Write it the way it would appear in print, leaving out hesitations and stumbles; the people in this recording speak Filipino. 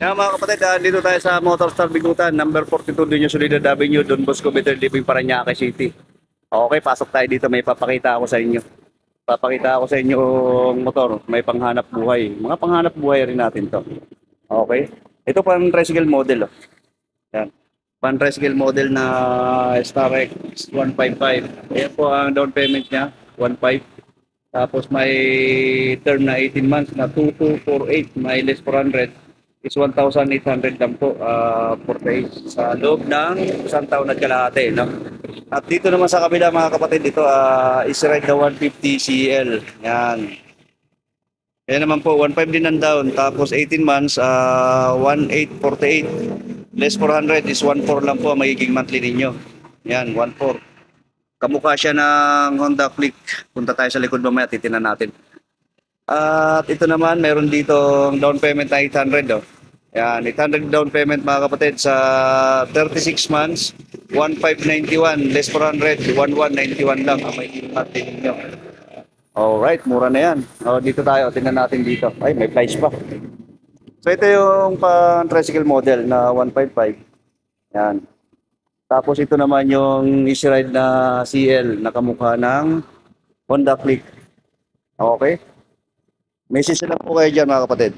Kaya mga kapatid, dito tayo sa Motor Star Bigutan, number 42 Duño Soledad Avenue, Don Bosco, Better Living, Parañaque City. Okay, pasok tayo dito. May papakita ako sa inyo. Papakita ako sa inyo yung motor. May panghanap buhay. Mga panghanap buhay rin natin to. Okay. Ito pang tricycle model. Oh. Yan. Pang tricycle model na Star X 155. Ayan po ang down payment niya, 1.5. Tapos may term na 18 months na 2248, mileage 400 is 1,800 lang po per day sa loob ng isang taon at kalahati. No? At dito naman sa kabila mga kapatid, dito is ride na 150 CL. Yan. Yan naman po, 1.5 din ang down. Tapos 18 months, 1,848. Less 400 is 1.4 lang po magiging monthly ninyo. Yan, 1.4. Kamukha siya ng Honda Click. Punta tayo sa likod mamaya, titinan natin. At ito naman, meron dito down payment na 800. Oh. Yan, 800 down payment mga kapatid sa 36 months, 1,591. Less 400, 1,191 lang ang magiging monthly ninyo. Alright, mura na yan. Dito tayo, tingnan natin dito. Ay, may price pa. So ito yung pang tricycle model na 155. Yan. Tapos ito naman yung easy ride na CL na kamukha ng Honda Click. Okay? Message lang po kayo dyan mga kapatid.